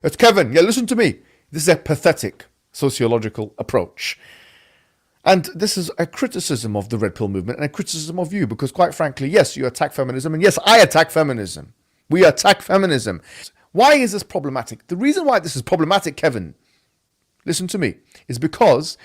It's Kevin. Yeah, listen to me. This is a pathetic sociological approach. And this is a criticism of the Red Pill movement and a criticism of you because, quite frankly, yes, you attack feminism, and yes, I attack feminism. We attack feminism. Why is this problematic? The reason why this is problematic, Kevin, listen to me, is because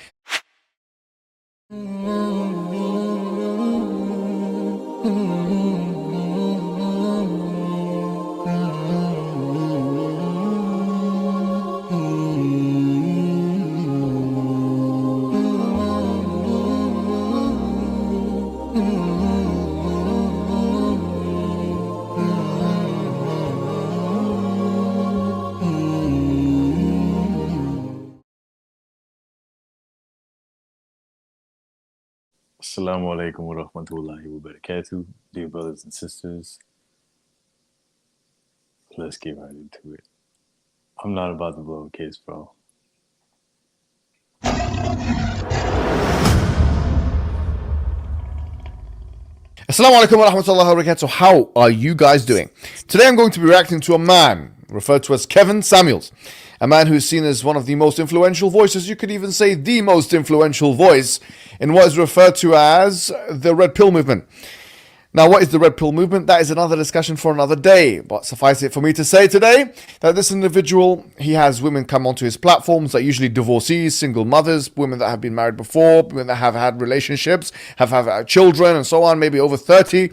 Assalamu alaikum wa rahmatullahi wa barakatuh, dear brothers and sisters. Let's get right into it. I'm not about to blow a kiss, bro. Assalamu alaikum wa rahmatullahi wa barakatuh. How are you guys doing? Today I'm going to be reacting to a man referred to as Kevin Samuels, a man who is seen as one of the most influential voices, you could even say the most influential voice, in what is referred to as the Red Pill movement. Now, what is the Red Pill movement? That is another discussion for another day, but suffice it for me to say today that this individual, he has women come onto his platforms that are usually divorcees, single mothers, women that have been married before, women that have had relationships, have had children and so on, maybe over 30.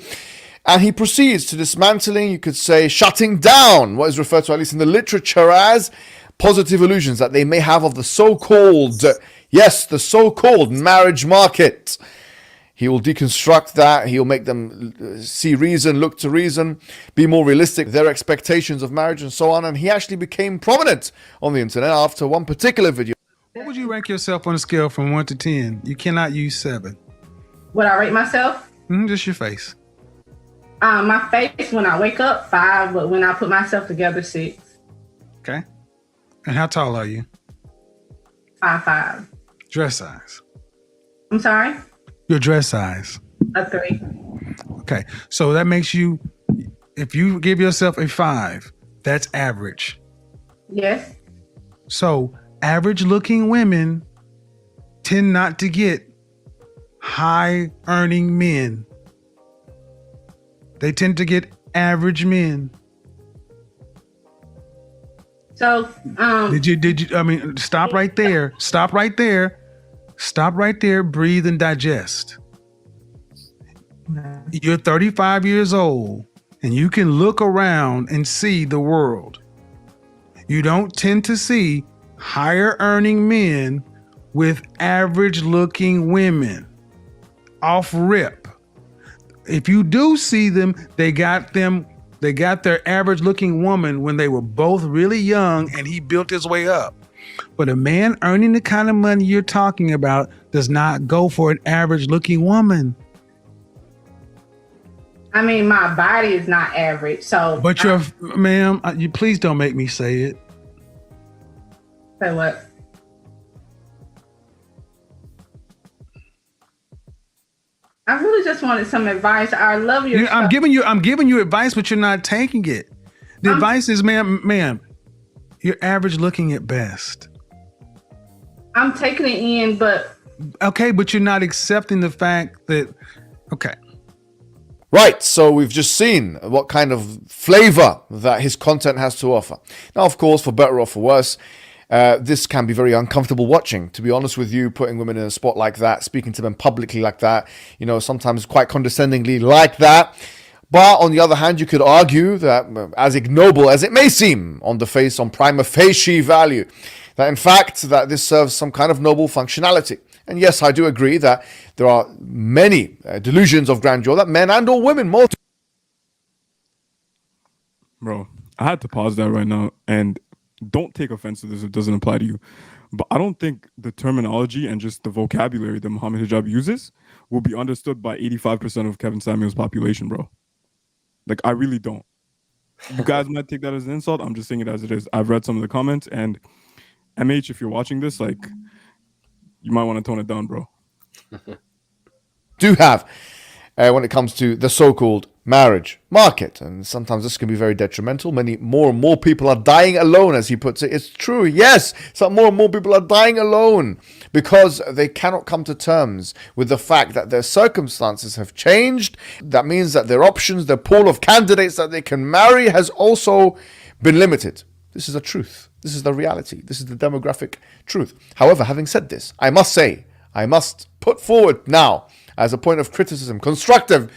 And he proceeds to dismantling, you could say, shutting down what is referred to, at least in the literature, as positive illusions that they may have of the so-called, yes, the so-called marriage market. He will deconstruct that. He'll make them see reason, look to reason, be more realistic, their expectations of marriage and so on. And he actually became prominent on the internet after one particular video. What would you rank yourself on a scale from 1 to 10? You cannot use 7. Would I rate myself? Just your face. My face when I wake up, 5, but when I put myself together, 6. Okay. And how tall are you? 5'5". Dress size. I'm sorry? Your dress size. A 3. Okay. So that makes you, if you give yourself a 5, that's average. Yes. So average looking women tend not to get high earning men. They tend to get average men. So, I mean, stop right there. Stop right there. Stop right there. Breathe and digest. You're 35 years old and you can look around and see the world. You don't tend to see higher earning men with average looking women off rip. If you do see them, they got their average looking woman when they were both really young and he built his way up. But a man earning the kind of money you're talking about does not go for an average looking woman. I mean, my body is not average, so. But ma'am, you please don't make me say it. Say what? I really just wanted some advice. I love your. I'm giving you advice, but you're not taking it. The advice is, ma'am, you're average looking at best. I'm taking it in, but. Okay, but you're not accepting the fact that, okay. Right, so we've just seen what kind of flavor that his content has to offer. Now, of course, for better or for worse, this can be very uncomfortable watching. To be honest with you, putting women in a spot like that, speaking to them publicly like that, sometimes quite condescendingly like that. But on the other hand, you could argue that, as ignoble as it may seem on the face, on prima facie value, that in fact, that this serves some kind of noble functionality. And yes, I do agree that there are many delusions of grandeur that men and or women more. Bro, I had to pause that right now, and don't take offense to this if it doesn't apply to you. But I don't think the terminology and just the vocabulary that Mohammed Hijab uses will be understood by 85% of Kevin Samuels' population, bro. Like, I really don't. You guys might take that as an insult. I'm just saying it as it is. I've read some of the comments, and MH, if you're watching this, like, you might want to tone it down, bro. Do have when it comes to the so-called marriage market, and sometimes this can be very detrimental. More and more people are dying alone, as he puts it. It's true, yes, some more and more people are dying alone because they cannot come to terms with the fact that their circumstances have changed. That means that their options, their pool of candidates that they can marry has also been limited. This is the truth. This is the reality. This is the demographic truth. However, having said this, I must put forward now as a point of criticism, constructive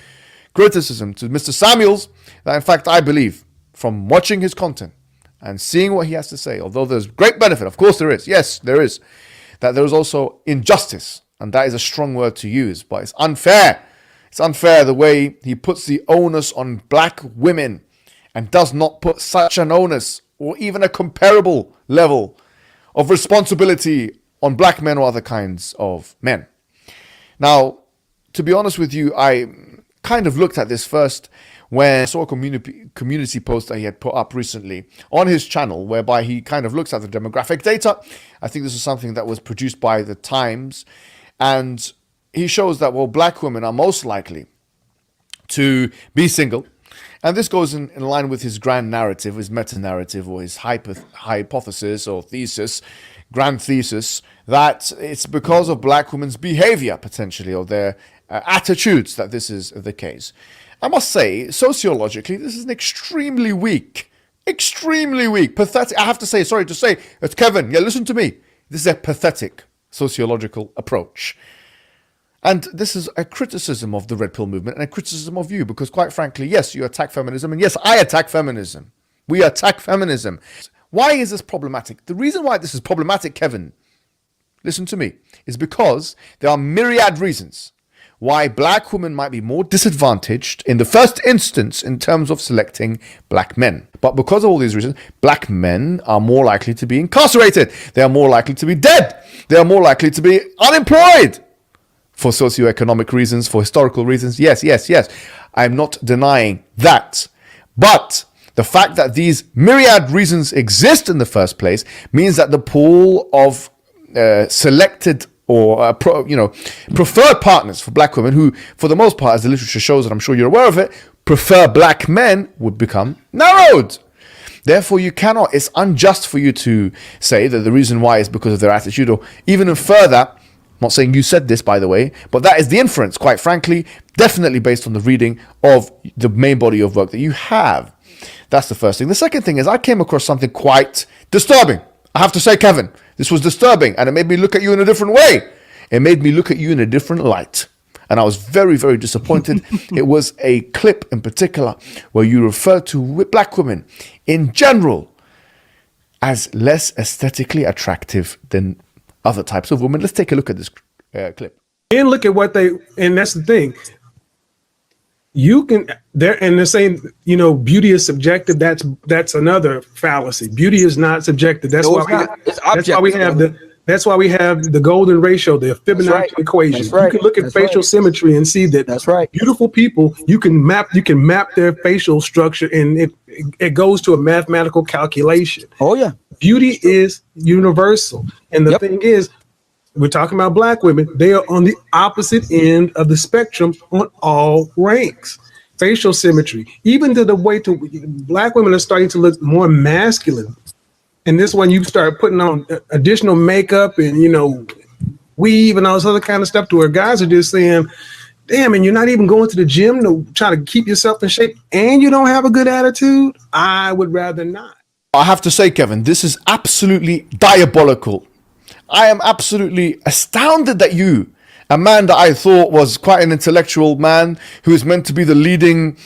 criticism to Mr. Samuels, that in fact I believe from watching his content and seeing what he has to say, although there's great benefit, of course there is, yes there is, that there is also injustice, and that is a strong word to use, but it's unfair. It's unfair the way he puts the onus on black women and does not put such an onus or even a comparable level of responsibility on black men or other kinds of men. Now, to be honest with you, I kind of looked at this first when I saw a community post that he had put up recently on his channel, whereby he kind of looks at the demographic data. I think this is something that was produced by the Times, and he shows that, well, black women are most likely to be single, and this goes in line with his grand narrative, his meta-narrative, or his hypothesis or thesis, grand thesis, that it's because of black women's behavior, potentially, or their attitudes, that this is the case. I must say, sociologically, this is an extremely weak, pathetic, I have to say, sorry to say, it's Kevin, yeah, listen to me. This is a pathetic sociological approach. And this is a criticism of the Red Pill movement and a criticism of you, because quite frankly, yes, you attack feminism, and yes, I attack feminism. We attack feminism. Why is this problematic? The reason why this is problematic, Kevin, listen to me, is because there are myriad reasons why black women might be more disadvantaged in the first instance in terms of selecting black men. But because of all these reasons, black men are more likely to be incarcerated. They are more likely to be dead. They are more likely to be unemployed. For socioeconomic reasons, for historical reasons, yes. I'm not denying that. But the fact that these myriad reasons exist in the first place means that the pool of selected or preferred partners for black women, who for the most part, as the literature shows, and I'm sure you're aware of it, prefer black men, would become narrowed. Therefore, it's unjust for you to say that the reason why is because of their attitude, or even further, I'm not saying you said this, by the way, but that is the inference, quite frankly, definitely based on the reading of the main body of work that you have. That's the first thing. The second thing is I came across something quite disturbing. I have to say, Kevin, this was disturbing, and it made me look at you in a different way. It made me look at you in a different light. And I was very, very disappointed. It was a clip in particular where you referred to black women in general as less aesthetically attractive than other types of women. Let's take a look at this clip. And look at what and that's the thing. They're saying, beauty is subjective. That's another fallacy. Beauty is not subjective. That's why we have the golden ratio, the Fibonacci equation. You can look at facial symmetry and see that beautiful people, you can map their facial structure, and it goes to a mathematical calculation. Oh yeah. Beauty is universal. And the thing is, we're talking about black women. They are on the opposite end of the spectrum on all ranks. Facial symmetry, even to the way black women are starting to look more masculine. And this one, you start putting on additional makeup and, weave and all this other kind of stuff, to where guys are just saying, damn, and you're not even going to the gym to try to keep yourself in shape, and you don't have a good attitude? I would rather not. I have to say, Kevin, this is absolutely diabolical. I am absolutely astounded that you, a man that I thought was quite an intellectual man who is meant to be the leading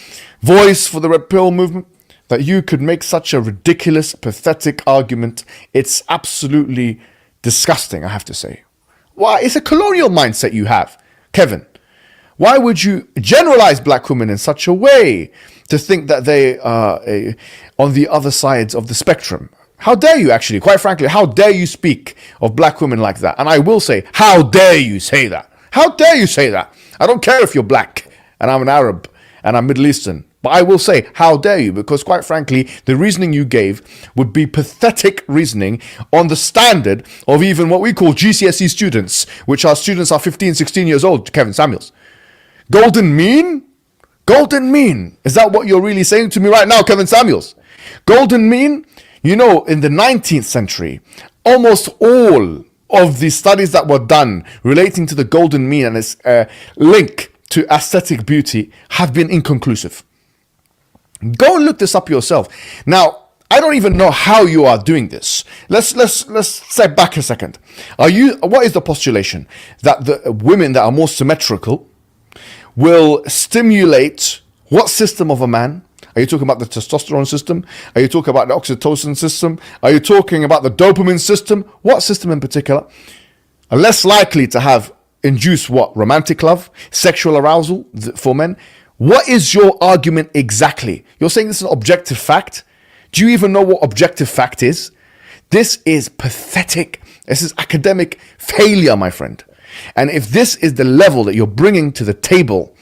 voice for the Red Pill movement, that you could make such a ridiculous, pathetic argument. It's absolutely disgusting, I have to say. Why? It's a colonial mindset you have, Kevin. Why would you generalize black women in such a way to think that they are on the other sides of the spectrum? How dare you, actually, quite frankly, how dare you speak of black women like that? And I will say, how dare you say that? How dare you say that? I don't care if you're black and I'm an Arab and I'm Middle Eastern, but I will say, how dare you? Because quite frankly, the reasoning you gave would be pathetic reasoning on the standard of even what we call GCSE students, which are 15, 16 years old, Kevin Samuels. Golden mean? Golden mean. Is that what you're really saying to me right now, Kevin Samuels? Golden mean? You know, in the 19th century, almost all of the studies that were done relating to the golden mean and its link to aesthetic beauty have been inconclusive. Go and look this up yourself. Now, I don't even know how you are doing this. Let's step back a second. What is the postulation? That the women that are more symmetrical will stimulate what system of a man? Are you talking about the testosterone system? Are you talking about the oxytocin system? Are you talking about the dopamine system? What system in particular? Are less likely to have induce what? Romantic love, sexual arousal for men? What is your argument exactly? You're saying this is an objective fact? Do you even know what objective fact is? This is pathetic. This is academic failure, my friend. And if this is the level that you're bringing to the table,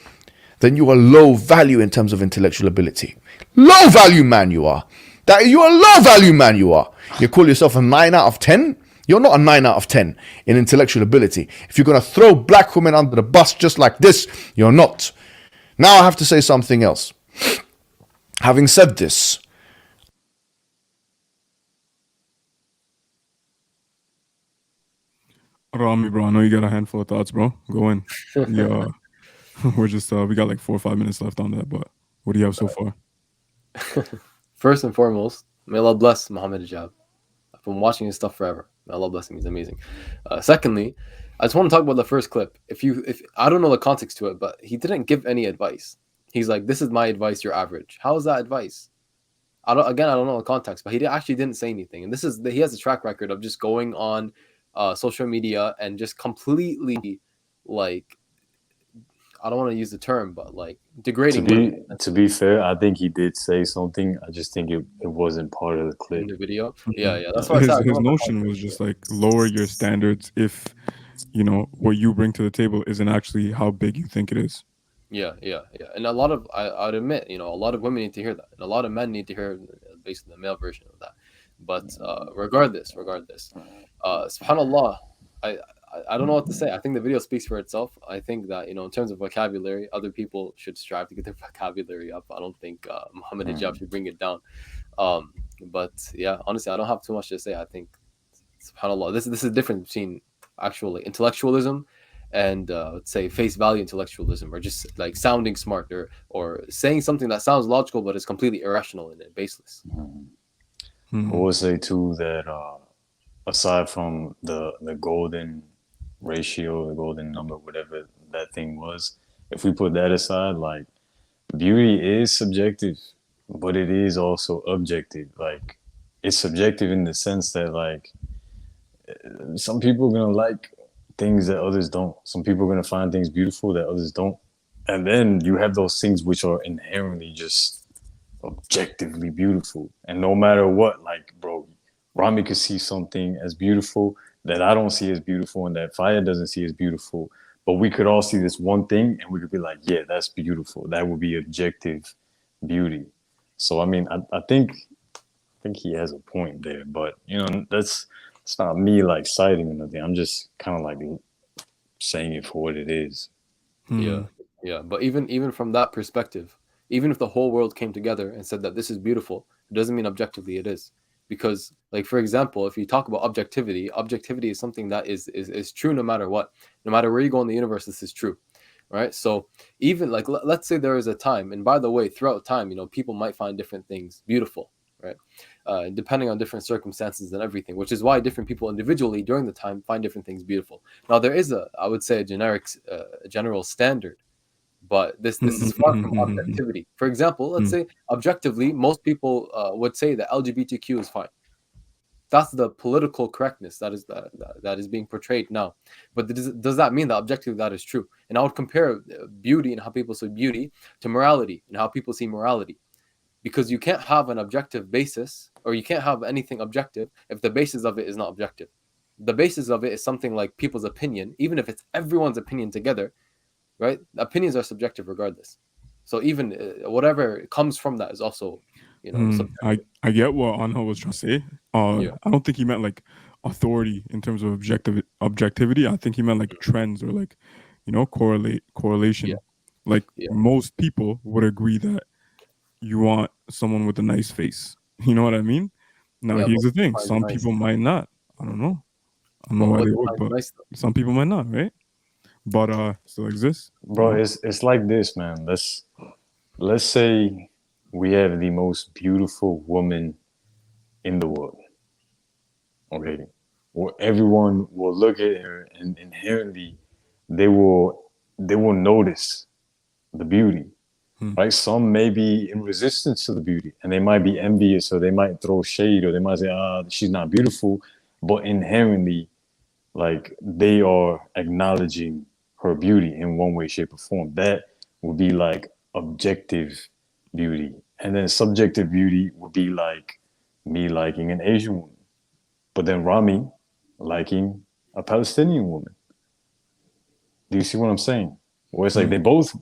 then you are low value in terms of intellectual ability. Low value man you are. You are low value man you are. You call yourself a 9 out of 10? You're not a 9 out of 10 in intellectual ability. If you're going to throw black women under the bus just like this, you're not. Now I have to say something else. Having said this, Rami, bro, I know you got a handful of thoughts, bro. Go in. Yeah, we're just we got like 4 or 5 minutes left on that, but what do you have so far? First and foremost, may Allah bless Mohammed Hijab. I've been watching his stuff forever. May Allah bless him. He's amazing. Secondly, I just want to talk about the first clip. If I don't know the context to it, but he didn't give any advice. He's like, "This is my advice. You're average." How is that advice? I don't know the context, but he actually didn't say anything. And he has a track record of just going on social media and just completely, like, I don't want to use the term, but like degrading. To be fair, I think he did say something. I just think it wasn't part of the clip. In the video. Yeah. That's why his notion was just like lower your standards if you know what you bring to the table isn't actually how big you think it is. Yeah. And a lot of I'd admit, a lot of women need to hear that, and a lot of men need to hear basically the male version of that. But regardless, subhanallah, I don't know what to say. I think the video speaks for itself. I think that, in terms of vocabulary, other people should strive to get their vocabulary up. I don't think Mohammed Hijab should bring it down. But yeah, honestly, I don't have too much to say. I think, subhanallah, this is the difference between actually intellectualism and let's say face value intellectualism, or just like sounding smart or saying something that sounds logical but is completely irrational and baseless. I would say too that aside from the golden ratio, the golden number, whatever that thing was, if we put that aside, like, beauty is subjective, but it is also objective. Like, it's subjective in the sense that, like, some people are gonna like things that others don't. Some people are gonna find things beautiful that others don't. And then you have those things which are inherently just objectively beautiful. And no matter what, like, bro, Rami could see something as beautiful that I don't see as beautiful and that Faiyads doesn't see as beautiful. But we could all see this one thing and we could be like, yeah, that's beautiful. That would be objective beauty. So, I mean, I think he has a point there. But, it's not me, like, citing or nothing. I'm just kind of, like, saying it for what it is. Yeah. But even from that perspective, even if the whole world came together and said that this is beautiful, it doesn't mean objectively it is. Because, like, for example, if you talk about objectivity is something that is true no matter what. No matter where you go in the universe, this is true, right? So even, like, let's say there is a time, and by the way, throughout time, people might find different things beautiful, right? Depending on different circumstances and everything, which is why different people individually during the time find different things beautiful. Now, there is I would say, a general standard, but this is far from objectivity. For example, let's say objectively, most people would say that LGBTQ is fine. That's the political correctness that is being portrayed now. But does that mean that objectively that is true? And I would compare beauty and how people see beauty to morality and how people see morality. Because you can't have an objective basis, or you can't have anything objective if the basis of it is not objective. The basis of it is something like people's opinion, even if it's everyone's opinion together, right? Opinions are subjective regardless. So even whatever comes from that is also, I get what Anghel was trying to say. I don't think he meant like authority in terms of objectivity. I think he meant like trends or like, correlation. Like Yeah. most people would agree that you want someone with a nice face. You know what I mean? Now Yeah, here's but the thing: define some nice. people might not. I don't know. I don't But know why what they would, defines but nice though? some people might not, right? But still exists. Bro, it's like this, man. Let's say we have the most beautiful woman in the world. Okay. Well, everyone will look at her and inherently they will notice the beauty. Right? Some may be in resistance to the beauty and they might be envious or they might throw shade or they might say, she's not beautiful. But inherently, like they are acknowledging her beauty in one way, shape, or form. That would be like objective beauty. And then subjective beauty would be like me liking an Asian woman. But then Rami liking a Palestinian woman. Do you see what I'm saying? Where it's like they both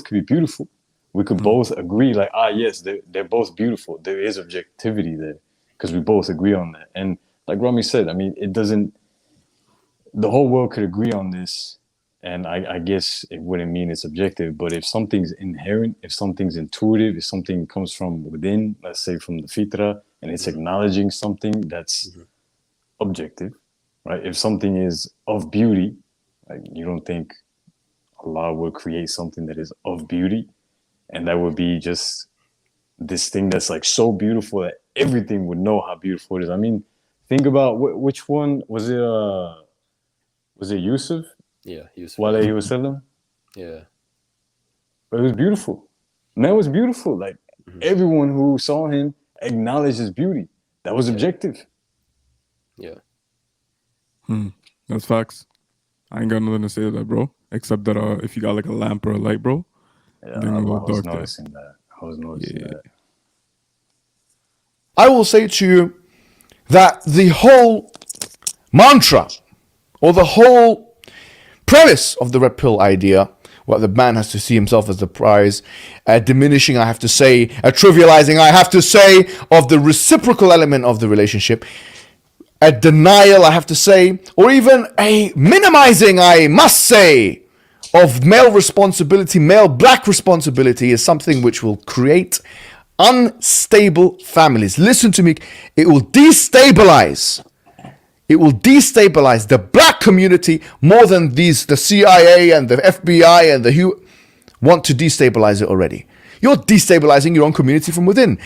could be beautiful. We could both agree, like, yes, they're both beautiful. There is objectivity there because we both agree on that. And like Rami said, I mean, it doesn't. The whole world could agree on this, and I guess it wouldn't mean it's objective. But if something's inherent, if something's intuitive, if something comes from within, let's say from the fitra, and it's acknowledging something that's objective, right? If something is of beauty, like you don't think Allah would create something that is of beauty, and that would be just this thing that's like so beautiful that everything would know how beautiful it is. I mean, think about which one was it? Was it Yusuf? Yeah, he was. While he was selling, Yeah. but it was beautiful. Man was beautiful. Like everyone who saw him acknowledged his beauty. That was objective. Yeah. That's facts. I ain't got nothing to say to that, bro. Except that if you got like a lamp or a light, bro, Yeah, then I a little was dark there. noticing that. I was noticing that. I will say to you that the whole mantra or the whole premise of the red pill idea, where the man has to see himself as the prize, diminishing, I have to say, trivializing, I have to say, of the reciprocal element of the relationship, a denial, I have to say, or even a minimizing, I must say, of male responsibility, male black responsibility is something which will create unstable families. Listen to me, it will destabilize. It will destabilize the black community more than the CIA and the FBI and the who want to destabilize it already. You're destabilizing your own community from within.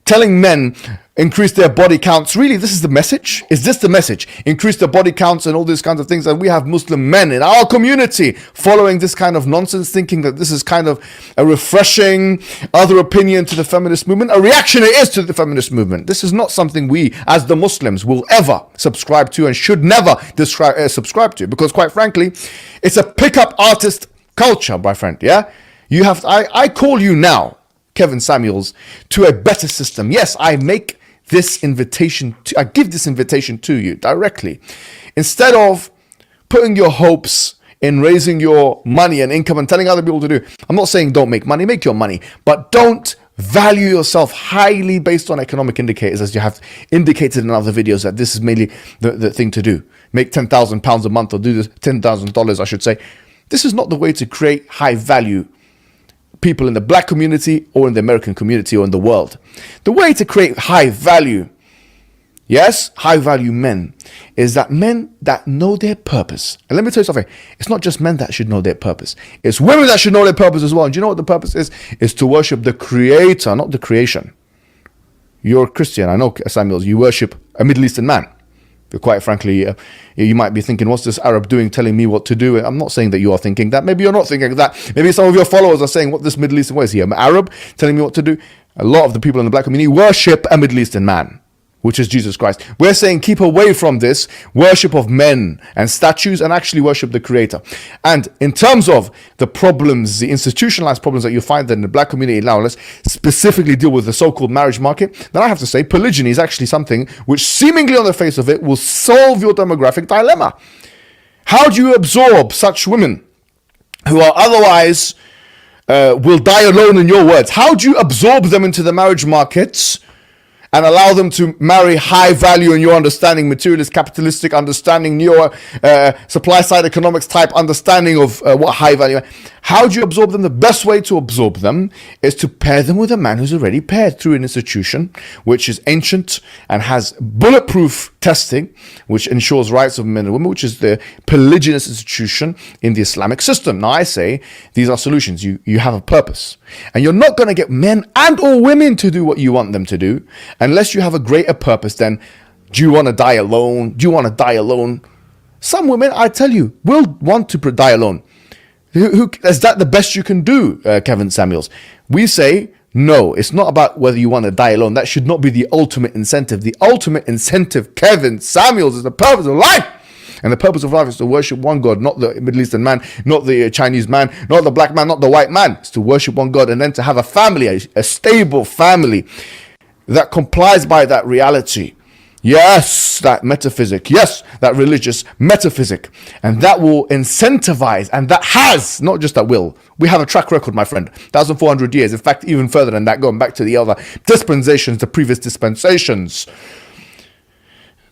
Telling men, increase their body counts. Really, this is the message? Is this the message? Increase their body counts and all these kinds of things. And we have Muslim men in our community following this kind of nonsense, thinking that this is kind of a refreshing other opinion to the feminist movement. A reaction it is to the feminist movement. This is not something we, as the Muslims, will ever subscribe to and should never subscribe to. Because quite frankly, it's a pickup artist culture, my friend, yeah? I call you now, Kevin Samuels, to a better system. Yes, I make this invitation I give this invitation to you directly. Instead of putting your hopes in raising your money and income and telling other people to do, I'm not saying don't make money, make your money, but don't value yourself highly based on economic indicators, as you have indicated in other videos that this is mainly the thing to do. Make £10,000 a month, or do this $10,000, I should say. This is not the way to create high value people in the black community or in the American community or in the world. The way to create high value, yes, high value men, is that men that know their purpose. And let me tell you something, it's not just men that should know their purpose. It's women that should know their purpose as well. And do you know what the purpose is? It's to worship the creator, not the creation. You're a Christian, I know, Samuels, you worship a Middle Eastern man. Quite frankly, you might be thinking, what's this Arab doing telling me what to do? I'm not saying that you are thinking that. Maybe you're not thinking that. Maybe some of your followers are saying, what this Middle Eastern, what is he, an Arab telling me what to do? A lot of the people in the black community worship a Middle Eastern man, which is Jesus Christ. We're saying keep away from this worship of men and statues and actually worship the creator. And in terms of the problems, the institutionalized problems that you find in the black community now, let's specifically deal with the so-called marriage market, then I have to say polygyny is actually something which seemingly on the face of it will solve your demographic dilemma. How do you absorb such women who are otherwise will die alone, in your words? How do you absorb them into the marriage markets and allow them to marry high value in your understanding, materialist, capitalistic understanding, neo supply side economics type understanding of what high value. How do you absorb them? The best way to absorb them is to pair them with a man who's already paired through an institution which is ancient and has bulletproof testing, which ensures rights of men and women, which is the polygynous institution in the Islamic system. Now I say these are solutions. You have a purpose, and you're not going to get men and or women to do what you want them to do unless you have a greater purpose. Then, do you want to die alone? Do you want to die alone? Some women, I tell you, will want to die alone. Is that the best you can do, Kevin Samuels? We say, no, it's not about whether you want to die alone. That should not be the ultimate incentive. The ultimate incentive, Kevin Samuels, is the purpose of life. And the purpose of life is to worship one God, not the Middle Eastern man, not the Chinese man, not the black man, not the white man. It's to worship one God and then to have a family, a stable family that complies by that reality. Yes, that metaphysic. Yes, that religious metaphysic. And that will incentivize, and that has, not just that will. We have a track record, my friend. 1,400 years. In fact, even further than that, going back to the other dispensations, the previous dispensations.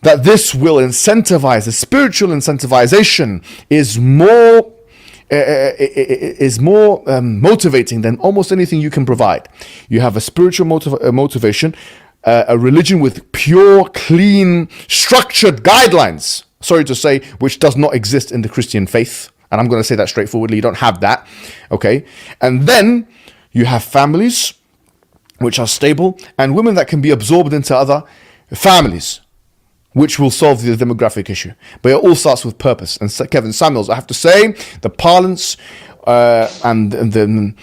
That this will incentivize, the spiritual incentivization is more motivating than almost anything you can provide. You have a spiritual motivation, a religion with pure, clean, structured guidelines, sorry to say, which does not exist in the Christian faith. And I'm going to say that straightforwardly. You don't have that. Okay. And then you have families which are stable and women that can be absorbed into other families, which will solve the demographic issue. But it all starts with purpose. And Kevin Samuels, I have to say, the parlance and the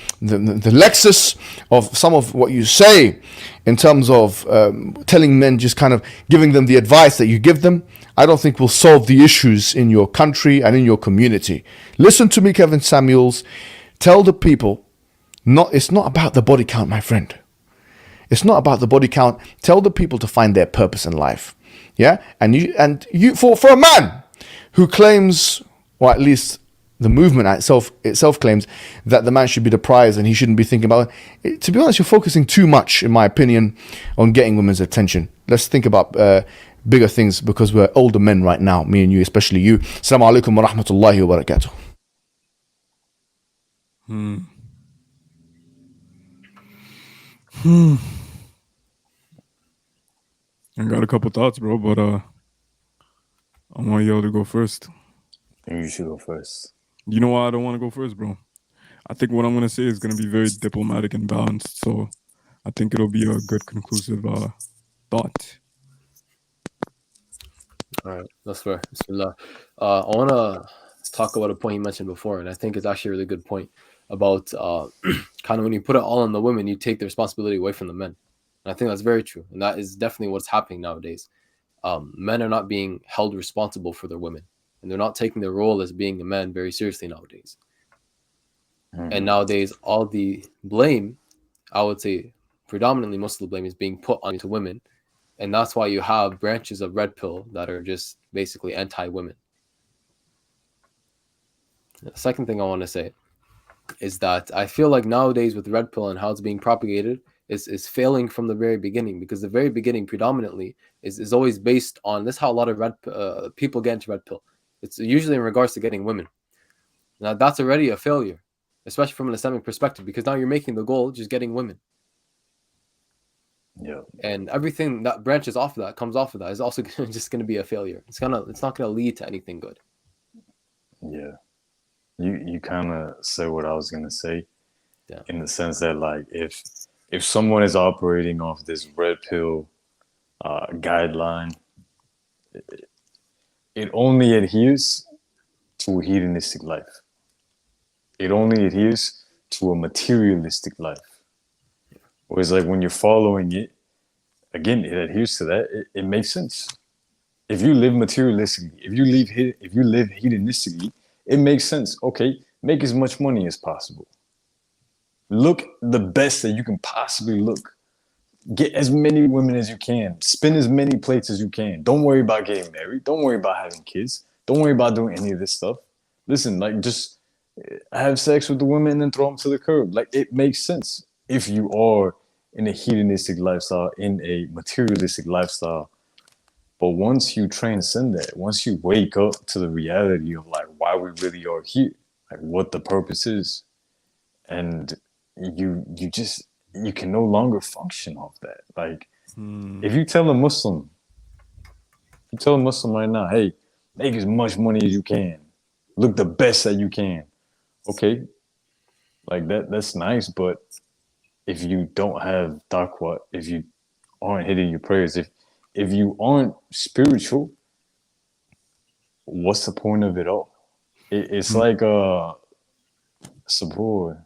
lexis of some of what you say in terms of telling men, just kind of giving them the advice that you give them, I don't think will solve the issues in your country and in your community. Listen to me, Kevin Samuels. Tell the people, it's not about the body count, my friend. It's not about the body count. Tell the people to find their purpose in life. Yeah, and you for a man who claims, or at least the movement itself claims, that the man should be the prize and he shouldn't be thinking about it. To be honest, you're focusing too much, in my opinion, on getting women's attention. Let's think about bigger things, because we're older men right now, me and you, especially you. Assalamu alaikum wa rahmatullahi wa barakatuh. I got a couple thoughts, bro, but I want y'all to go first. I think you should go first. You know why I don't want to go first, bro? I think what I'm going to say is going to be very diplomatic and balanced, so I think it'll be a good conclusive thought. All right, that's fair. Bismillah. I want to talk about a point you mentioned before, and I think it's actually a really good point about kind of when you put it all on the women, you take the responsibility away from the men. And I think that's very true, and that is definitely what's happening nowadays. Men are not being held responsible for their women, and they're not taking their role as being a man very seriously nowadays. And nowadays, all the blame, I would say predominantly most of the blame, is being put onto women. And that's why you have branches of red pill that are just basically anti-women. The second thing I want to say is that I feel like nowadays with red pill and how it's being propagated is failing from the very beginning, because the very beginning predominantly is always based on, this is how a lot of people get into red pill. It's usually in regards to getting women. Now that's already a failure, especially from an Islamic perspective, because now you're making the goal just getting women. Yeah. And everything that branches off of that, comes off of that, is also just going to be a failure. It's not going to lead to anything good. Yeah. You kind of say what I was going to say, Yeah. in the sense that, like, if someone is operating off this red pill guideline, it only adheres to a hedonistic life. It only adheres to a materialistic life. Whereas, like, when you're following it, again, it adheres to that. It makes sense. If you live materialistically, if you live hedonistically, it makes sense. Okay, make as much money as possible. Look the best that you can possibly look. Get as many women as you can. Spin as many plates as you can. Don't worry about getting married. Don't worry about having kids. Don't worry about doing any of this stuff. Listen, like, just have sex with the women and then throw them to the curb. Like, it makes sense if you are in a hedonistic lifestyle, in a materialistic lifestyle. But once you transcend that, once you wake up to the reality of like why we really are here, like what the purpose is, and you can no longer function off that. Like if you tell a Muslim right now, hey, make as much money as you can, look the best that you can. Okay, like that's nice, but if you don't have taqwa, if you aren't hitting your prayers, if you aren't spiritual, what's the point of it all? It's like Sabur.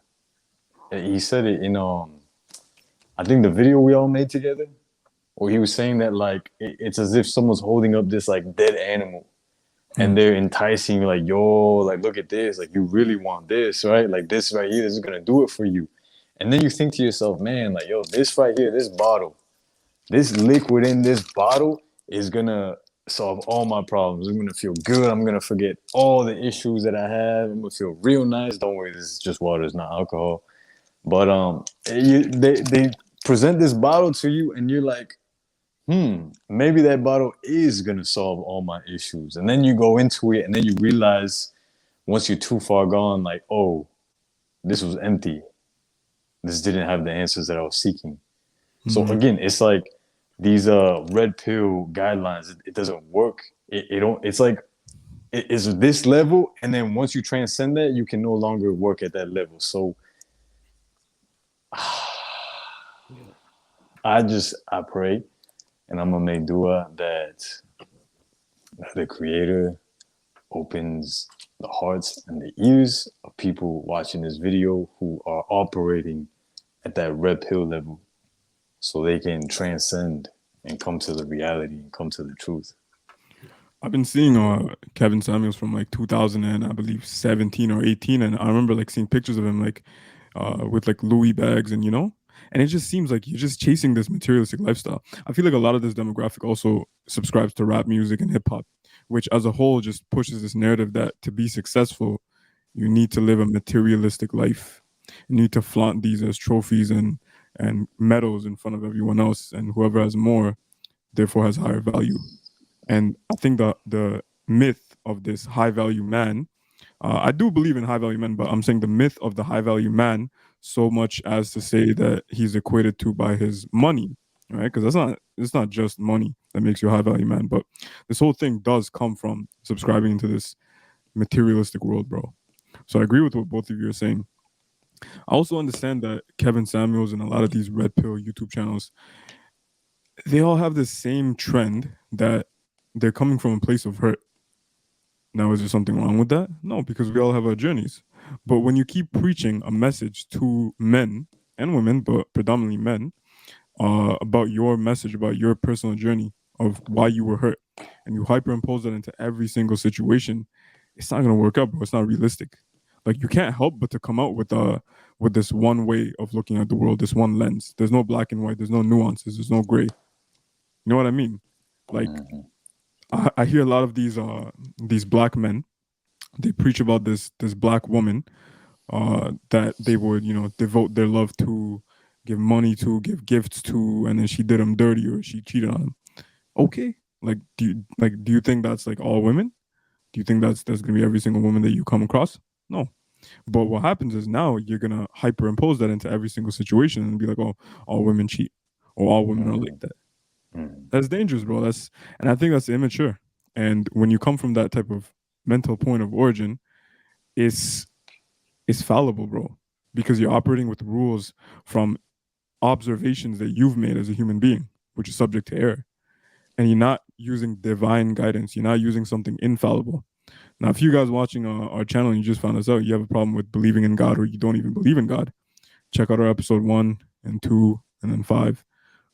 He said it in I think the video we all made together, where he was saying that like it's as if someone's holding up this like dead animal, and they're enticing you like, yo, like look at this, like you really want this, right? Like this right here, this is gonna do it for you. And then you think to yourself, man, like yo, this right here, this bottle, this liquid in this bottle is gonna solve all my problems. I'm gonna feel good. I'm gonna forget all the issues that I have. I'm gonna feel real nice. Don't worry, this is just water. It's not alcohol. But they present this bottle to you, and you're like, maybe that bottle is gonna solve all my issues. And then you go into it, and then you realize once you're too far gone, like, oh, this was empty. This didn't have the answers that I was seeking. So again, it's like these red pill guidelines. It doesn't work. It's like it's this level, and then once you transcend that, you can no longer work at that level. So I pray, and I'm gonna make dua that the Creator opens the hearts and the ears of people watching this video who are operating at that red pill level, so they can transcend and come to the reality and come to the truth. I've been seeing Kevin Samuels from like 2000 and I believe 17 or 18, and I remember like seeing pictures of him like with like Louis bags, and and it just seems like you're just chasing this materialistic lifestyle. I feel like a lot of this demographic also subscribes to rap music and hip hop, which as a whole just pushes this narrative that to be successful, you need to live a materialistic life. You need to flaunt these as trophies and medals in front of everyone else, and whoever has more therefore has higher value. And I think the myth of this high value man, I do believe in high value men, but I'm saying the myth of the high value man so much as to say that he's equated to by his money, right? Because it's not just money that makes you a high value man, but this whole thing does come from subscribing into this materialistic world, bro. So I agree with what both of you are saying. I also understand that Kevin Samuels and a lot of these red pill YouTube channels, they all have the same trend that they're coming from a place of hurt. Now, is there something wrong with that? No, because we all have our journeys. But when you keep preaching a message to men and women, but predominantly men, about your message, about your personal journey of why you were hurt, and you hyperimpose that into every single situation, it's not going to work out, bro. It's not realistic. Like, you can't help but to come out with this one way of looking at the world, this one lens. There's no black and white. There's no nuances. There's no gray. You know what I mean? Like, I hear a lot of these black men. They preach about this black woman that they would, devote their love to, give money to, give gifts to, and then she did them dirty or she cheated on him. Okay, do you think that's like all women? Do you think that's gonna be every single woman that you come across? No. But what happens is now you're gonna hyperimpose that into every single situation and be like, oh, all women cheat or all women are like that. That's dangerous, bro. And I think that's immature. And when you come from that type of mental point of origin, it's fallible, bro, because you're operating with rules from observations that you've made as a human being, which is subject to error. And you're not using divine guidance. You're not using something infallible. Now, if you guys watching our channel and you just found us out, you have a problem with believing in God or you don't even believe in God, check out our episode 1 and 2 and then 5.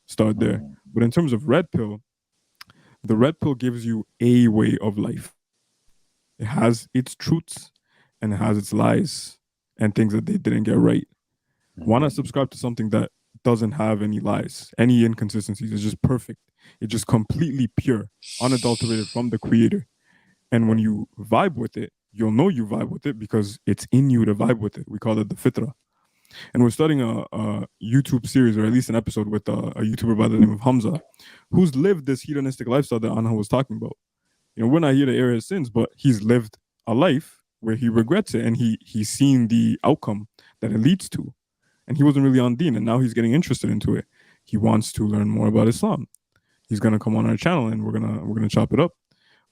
Start there. But in terms of red pill, the red pill gives you a way of life. It has its truths and it has its lies and things that they didn't get right. Why not subscribe to something that doesn't have any lies, any inconsistencies? It's just perfect. It's just completely pure, unadulterated from the Creator. And when you vibe with it, you'll know you vibe with it because it's in you to vibe with it. We call it the fitra. And we're studying a YouTube series, or at least an episode, with a YouTuber by the name of Hamza, who's lived this hedonistic lifestyle that Anha was talking about. You know, we're not here to air his sins, but he's lived a life where he regrets it, and he's seen the outcome that it leads to. And he wasn't really on deen, and now he's getting interested into it. He wants to learn more about Islam. He's gonna come on our channel, and we're gonna chop it up.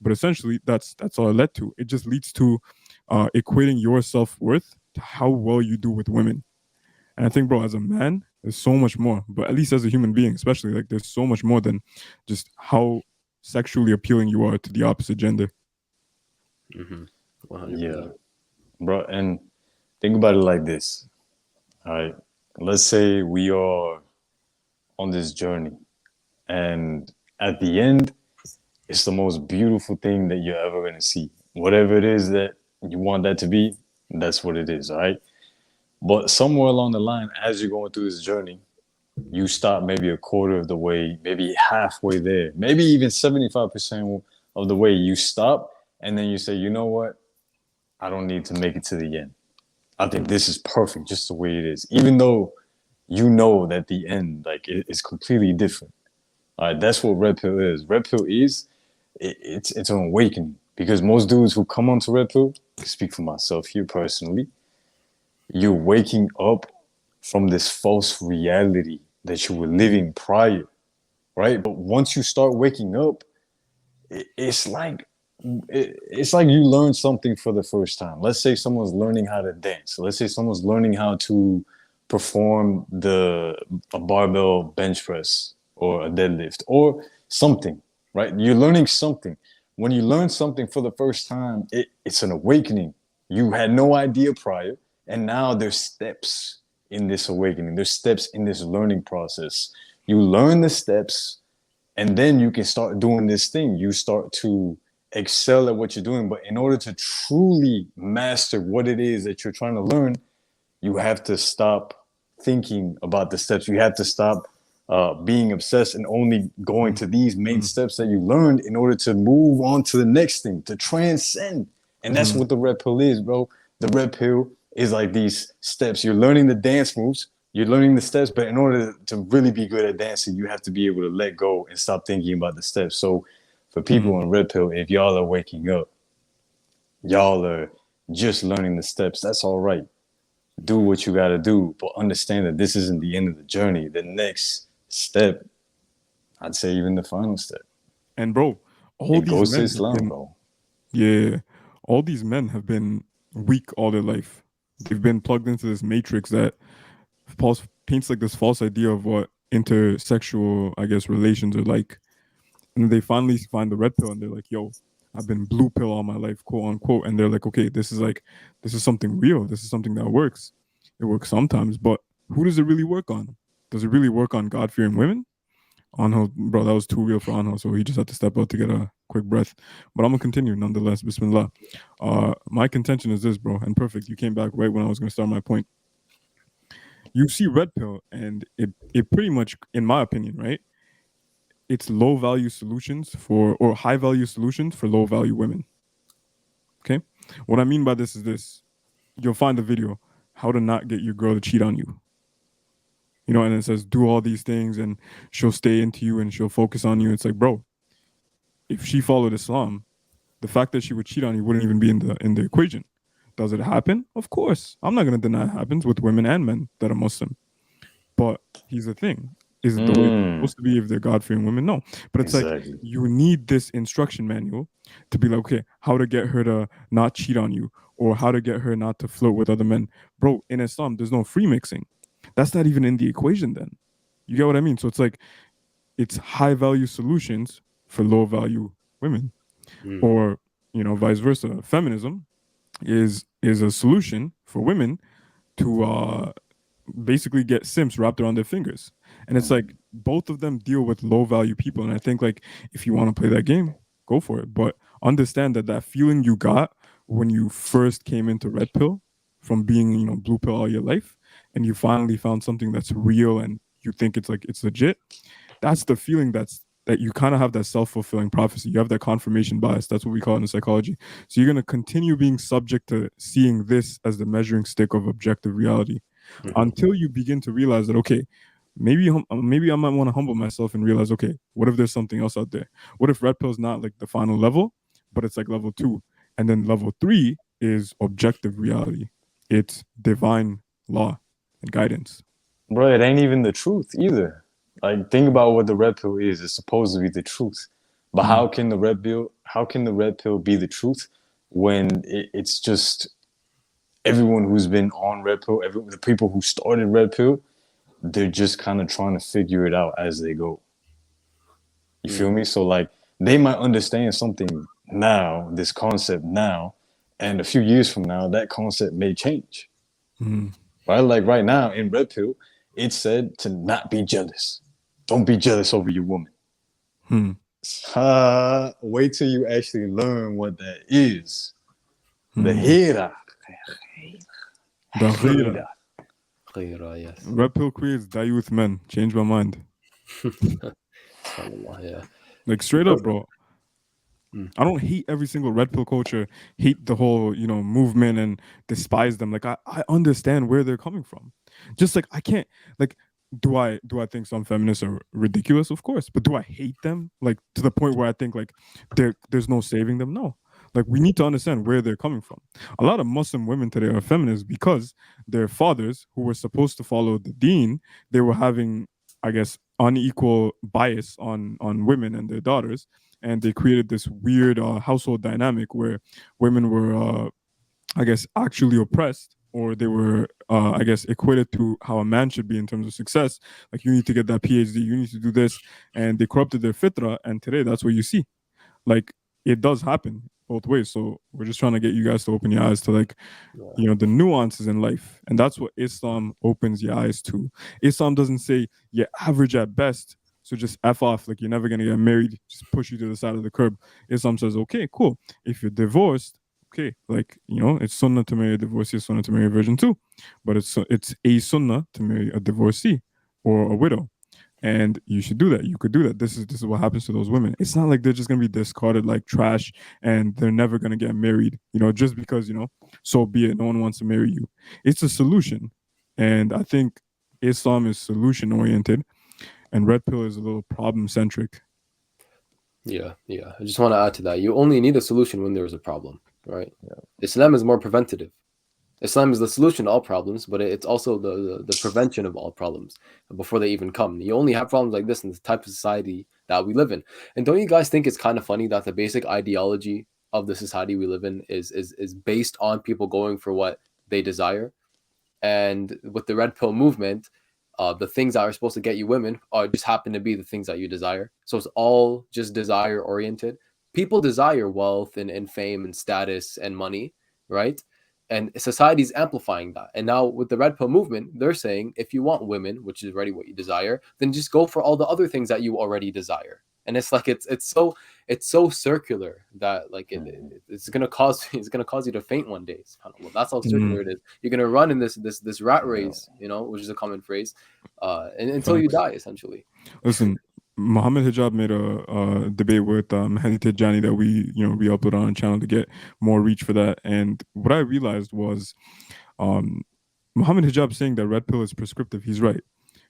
But essentially, that's all it led to. It just leads to equating your self-worth to how well you do with women. And I think, bro, as a man, there's so much more. But at least as a human being, especially, like, there's so much more than just how sexually appealing you are to the opposite gender. Yeah, bro. And think about it like this. All right, let's say we are on this journey, and at the end, it's the most beautiful thing that you're ever going to see. Whatever it is that you want that to be, that's what it is, all right? But somewhere along the line, as you're going through this journey, you stop maybe a quarter of the way, maybe halfway there, maybe even 75% of the way. You stop, and then you say, you know what? I don't need to make it to the end. I think this is perfect just the way it is, even though you know that the end, like, it's completely different. All right, that's what Red Pill is. Red Pill is, it's an awakening, because most dudes who come onto Red Pill, I speak for myself here personally, you're waking up from this false reality that you were living prior, right? But once you start waking up, it's like you learn something for the first time. Let's say someone's learning how to dance. Let's say someone's learning how to perform a barbell bench press or a deadlift or something, right? You're learning something. When you learn something for the first time, it's an awakening. You had no idea prior, and now there's steps in this awakening. There's steps in this learning process. You learn the steps, and then you can start doing this thing. You start to excel at what you're doing. But in order to truly master what it is that you're trying to learn, you have to stop thinking about the steps. You have to stop being obsessed and only going to these main steps that you learned in order to move on to the next thing, to transcend. And that's what the Red Pill is, bro. The Red Pill is like these steps. You're learning the dance moves, you're learning the steps, but in order to really be good at dancing, you have to be able to let go and stop thinking about the steps. So for people on Red Pill, if y'all are waking up, y'all are just learning the steps, that's all right. Do what you got to do, but understand that this isn't the end of the journey. The next step, I'd say even the final step. And bro, it goes to Islam, bro. Yeah, all these men have been weak all their life. They've been plugged into this matrix that paints like this false idea of what intersexual, I guess, relations are like. And they finally find the Red Pill, and they're like, yo, I've been blue pill all my life, quote unquote. And they're like, okay, this is something real. This is something that works. It works sometimes, but who does it really work on? Does it really work on God-fearing women? Anghel, bro, that was too real for Anghel, so he just had to step out to get a quick breath. But I'm gonna continue nonetheless. Bismillah. My contention is this, bro, and perfect. You came back right when I was gonna start my point. You see Red Pill, and it pretty much, in my opinion, right? It's low value solutions or high value solutions for low value women. Okay? What I mean by this is this. You'll find the video, how to not get your girl to cheat on you. You know, and it says, do all these things and she'll stay into you and she'll focus on you. It's like, bro, if she followed Islam, the fact that she would cheat on you wouldn't even be in the equation. Does it happen? Of course. I'm not going to deny it happens with women and men that are Muslim. But here's the thing. Is it the way it's supposed to be if they're God-fearing women? No. But it's like, you need this instruction manual to be like, okay, how to get her to not cheat on you or how to get her not to flirt with other men. Bro, in Islam, there's no free mixing. That's not even in the equation then. You get what I mean? So it's like, it's high-value solutions for low-value women. Or, you know, vice versa. Feminism is a solution for women to basically get simps wrapped around their fingers. And it's like both of them deal with low value people. And I think like if you want to play that game, go for it. But understand that feeling you got when you first came into Red Pill from being, you know, blue pill all your life, and you finally found something that's real and you think it's legit, that's the feeling that you kind of have that self-fulfilling prophecy. You have that confirmation bias. That's what we call it in psychology. So you're going to continue being subject to seeing this as the measuring stick of objective reality. until you begin to realize that, okay, maybe I might want to humble myself and realize, okay, what if there's something else out there? What if red pill is not like the final level, but it's like level 2, and then level 3 is objective reality. It's divine law and guidance. Bro, it ain't even the truth either. Like, think about what the red pill is. It's supposed to be the truth. But how can the red pill be the truth when it's just everyone who's been on red pill, the people who started red pill, they're just kind of trying to figure it out as they go. You feel me? So like they might understand something now, this concept now, and a few years from now, that concept may change. Right? Like right now in red pill, it's said to not be jealous. Don't be jealous over your woman. Wait till you actually learn what that is. The hira. The ghira. Ghira, yes. Red pill creates dayuth men. Change my mind. Yeah. Like straight up, bro. I don't hate every single red pill culture, hate the whole, movement and despise them. Like I understand where they're coming from. Just like I can't, like, do I think some feminists are ridiculous? Of course. But do I hate them? Like to the point where I think like there's no saving them? No. Like we need to understand where they're coming from. A lot of Muslim women today are feminists because their fathers, who were supposed to follow the deen, they were having, I guess, unequal bias on women and their daughters, and they created this weird household dynamic where women were, I guess, actually oppressed, or they were, I guess, equated to how a man should be in terms of success. Like you need to get that PhD, you need to do this, and they corrupted their fitrah. And today, that's what you see. Like it does happen both ways. So we're just trying to get you guys to open your eyes to like, the nuances in life. And that's what Islam opens your eyes to. Islam doesn't say you're average at best, so just F off, like you're never going to get married, just push you to the side of the curb. Islam says, okay, cool. If you're divorced, okay, like, it's sunnah to marry a divorcee, it's sunnah to marry a virgin too. But it's a sunnah to marry a divorcee or a widow. And you should do that. You could do that. This is what happens to those women. It's not like they're just gonna be discarded like trash and they're never gonna get married, just because, so be it. No one wants to marry you. It's a solution. And I think Islam is solution oriented and red pill is a little problem centric. Yeah. I just want to add to that. You only need a solution when there is a problem, right? Yeah. Islam is more preventative. Islam is the solution to all problems, but it's also the prevention of all problems before they even come. You only have problems like this in the type of society that we live in. And don't you guys think it's kind of funny that the basic ideology of the society we live in is based on people going for what they desire? And with the red pill movement, the things that are supposed to get you women just happen to be the things that you desire. So it's all just desire oriented. People desire wealth and fame and status and money, right? And society is amplifying that. And now with the red pill movement, they're saying if you want women, which is already what you desire, then just go for all the other things that you already desire. And it's like it's so circular that like it's gonna cause you to faint one day. That's how circular it is. You're gonna run in this rat race, which is a common phrase, and until you die, essentially. Listen, Mohammed Hijab made a debate with Mahdi Tidjani that we upload on our channel to get more reach for that. And what I realized was Mohammed Hijab saying that red pill is prescriptive. He's right.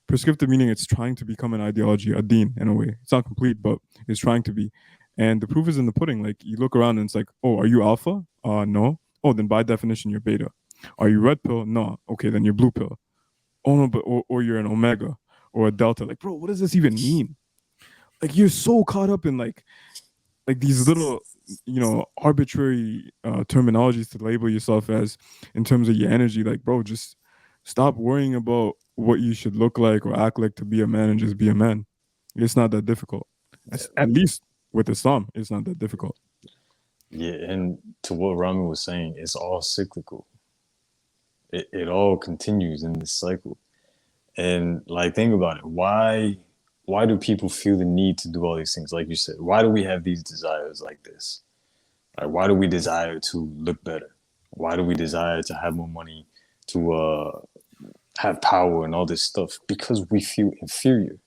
Prescriptive meaning it's trying to become an ideology, a deen in a way. It's not complete, but it's trying to be. And the proof is in the pudding. Like you look around and it's like, oh, are you alpha? No. Oh, then by definition you're beta. Are you red pill? No. Okay, then you're blue pill. Oh no, but or you're an omega or a delta. Like, bro, what does this even mean? Like you're so caught up in like these little arbitrary terminologies to label yourself as in terms of your energy. Like, bro, just stop worrying about what you should look like or act like to be a man and just be a man. It's not that difficult. At least with Islam, it's not that difficult. Yeah, and to what Rami was saying, it's all cyclical. It all continues in this cycle. And like, think about it. Why do people feel the need to do all these things? Like you said, why do we have these desires like this? Like, why do we desire to look better? Why do we desire to have more money, to have power and all this stuff? Because we feel inferior.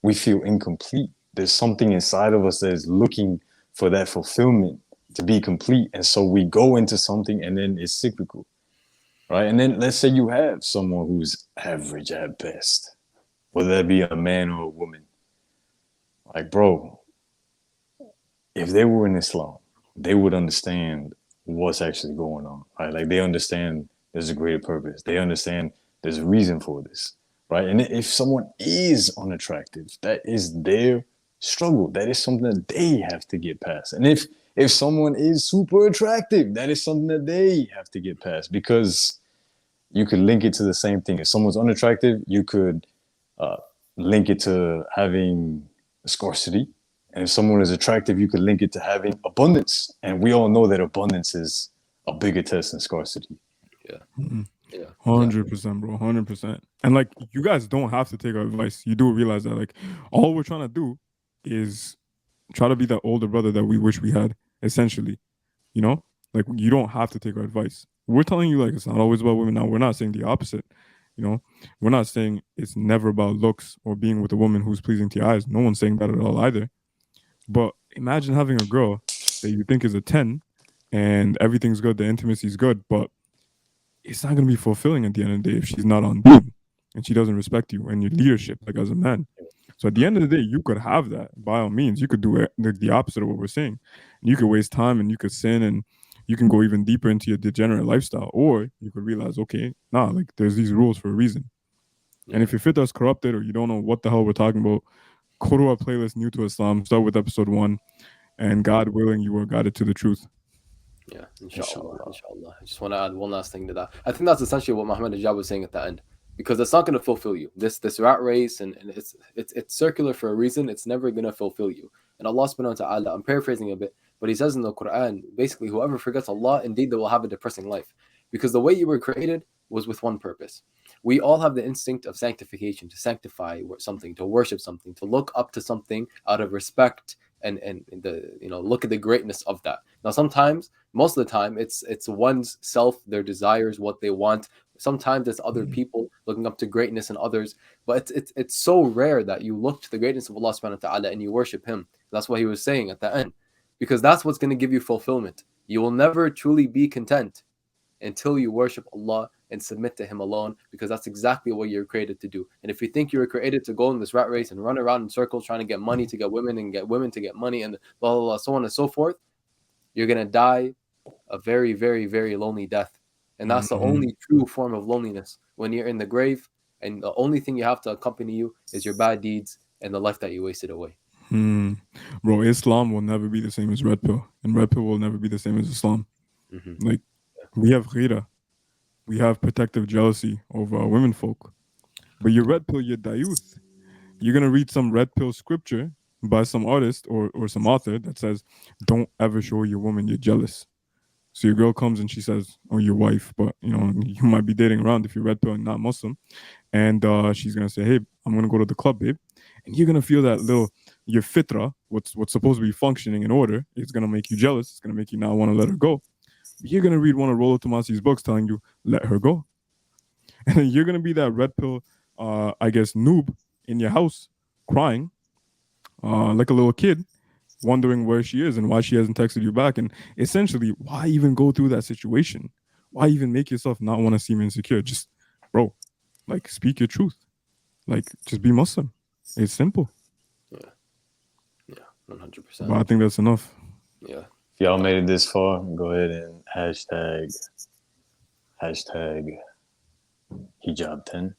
We feel incomplete. There's something inside of us that is looking for that fulfillment to be complete. And so we go into something and then it's cyclical. right? And then let's say you have someone who's average at best, whether that be a man or a woman. Like, bro, if they were in Islam, they would understand what's actually going on, right? Like they understand there's a greater purpose. They understand there's a reason for this, right? And if someone is unattractive, that is their struggle. That is something that they have to get past. And if someone is super attractive, that is something that they have to get past, because you could link it to the same thing. If someone's unattractive, you could link it to having scarcity. And if someone is attractive, you could link it to having abundance. And we all know that abundance is a bigger test than scarcity. Yeah. Yeah. 100%, bro. 100%. And like, you guys don't have to take our advice. You do realize that, like, all we're trying to do is try to be that older brother that we wish we had, essentially. You know? Like, you don't have to take our advice. We're telling you, like, it's not always about women. Now, we're not saying the opposite. You know? We're not saying it's never about looks or being with a woman who's pleasing to your eyes. No one's saying that at all either. But imagine having a girl that you think is a 10 and everything's good, the intimacy's good, but it's not going to be fulfilling at the end of the day if she's not on beam and she doesn't respect you and your leadership, like as a man. So at the end of the day, you could have that by all means. You could do it, the opposite of what we're saying. You could waste time and you could sin and you can go even deeper into your degenerate lifestyle, or you could realize, okay, nah, like there's these rules for a reason. And if your fitrah is corrupted or you don't know what the hell we're talking about, go to our playlist, New to Islam, start with episode 1, and God willing, you are guided to the truth. Yeah, inshallah. I just want to add one last thing to that. I think that's essentially what Mohammed Hijab was saying at the end, because it's not going to fulfill you. This rat race, and it's circular for a reason. It's never going to fulfill you. And Allah subhanahu wa ta'ala, I'm paraphrasing a bit, but he says in the Quran, basically, whoever forgets Allah, indeed they will have a depressing life. Because the way you were created was with one purpose. We all have the instinct of sanctification, to sanctify something, to worship something, to look up to something out of respect and the look at the greatness of that. Now sometimes, most of the time, it's one's self, their desires, what they want. Sometimes it's other people looking up to greatness in others, but it's so rare that you look to the greatness of Allah subhanahu wa ta'ala and you worship him. That's what he was saying at the end, because that's what's going to give you fulfillment. You will never truly be content until you worship Allah and submit to him alone, because that's exactly what you're created to do. And if you think you were created to go in this rat race and run around in circles trying to get money to get women and get women to get money and blah, blah, blah, so on and so forth, you're going to die a very, very, very lonely death. And that's the only true form of loneliness, when you're in the grave and the only thing you have to accompany you is your bad deeds and the life that you wasted away. Bro, Islam will never be the same as Red Pill, and Red Pill will never be the same as Islam. Like, we have ghira, we have protective jealousy over women folk, but your Red Pill, your dayuth, you're gonna read some Red Pill scripture by some artist or some author that says, don't ever show your woman you're jealous. So your girl comes and she says, or your wife, but you might be dating around if you're Red Pill and not Muslim, and she's gonna say, hey, I'm gonna go to the club, babe, and you're gonna feel that your fitra, what's supposed to be functioning in order, is gonna make you jealous. It's gonna make you not want to let her go. But you're gonna read one of Rollo Tomasi's books telling you, let her go, and then you're gonna be that Red Pill, I guess, noob in your house, crying, like a little kid, wondering where she is and why she hasn't texted you back. And essentially, why even go through that situation? Why even make yourself not want to seem insecure? Just, bro, like, speak your truth. Like, just be Muslim. It's simple. Yeah, 100%. But I think that's enough. Yeah. If y'all made it this far, go ahead and hashtag Hijab 10.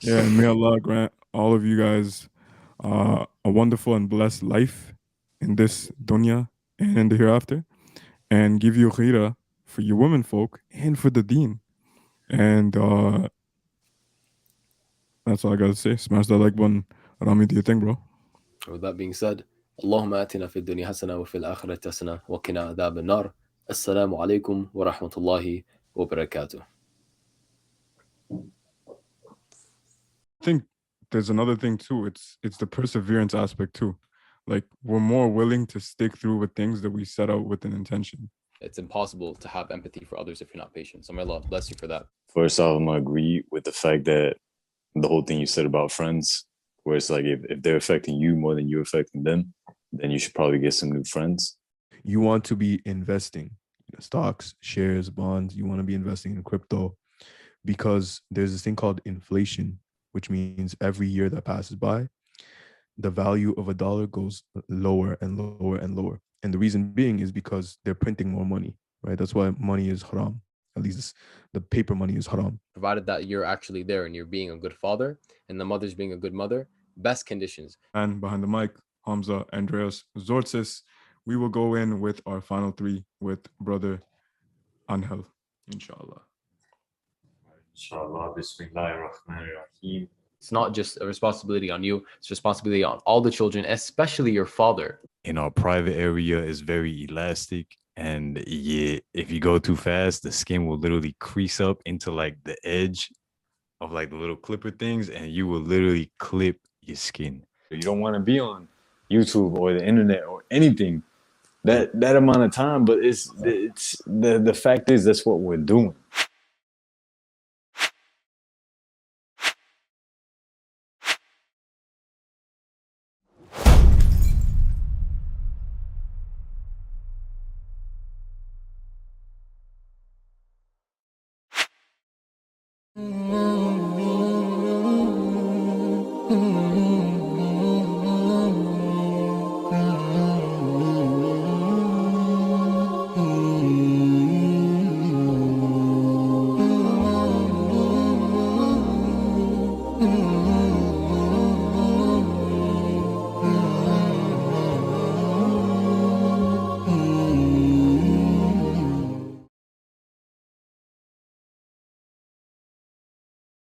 Yeah, and may Allah grant all of you guys a wonderful and blessed life in this dunya and in the hereafter, and give you ghira for your women folk and for the deen. And that's all I gotta say. Smash that like button. Rami, do your thing, bro. With that being said, Allahumma atina fid dunya hasana wa fil akhirati hasana wa qina adhab an-nar. Assalamu alaikum wa rahmatullahi wa barakatuh. I think there's another thing too. It's the perseverance aspect too. Like, we're more willing to stick through with things that we set out with an intention. It's impossible to have empathy for others if you're not patient. So may Allah bless you for that. First off, I'm gonna agree with the fact that the whole thing you said about friends, where it's like if they're affecting you more than you're affecting them, then you should probably get some new friends. You want to be investing stocks, shares, bonds. You want to be investing in crypto because there's this thing called inflation, which means every year that passes by, the value of a dollar goes lower and lower and lower. And the reason being is because they're printing more money, right? That's why money is haram. At least the paper money is haram. Provided that you're actually there and you're being a good father and the mother's being a good mother, best conditions. And behind the mic, Hamza, Andreas, Zortsis, we will go in with our final three with brother Angel, inshallah. Inshallah, Bismillahir Rahmanir Rahim. It's not just a responsibility on you, it's responsibility on all the children, especially your father. In our private area is very elastic, and yeah, if you go too fast, the skin will literally crease up into like the edge of like the little clipper things, and you will literally clip your skin. You don't want to be on YouTube or the internet or anything that amount of time, but it's the fact is that's what we're doing. Mm-hmm.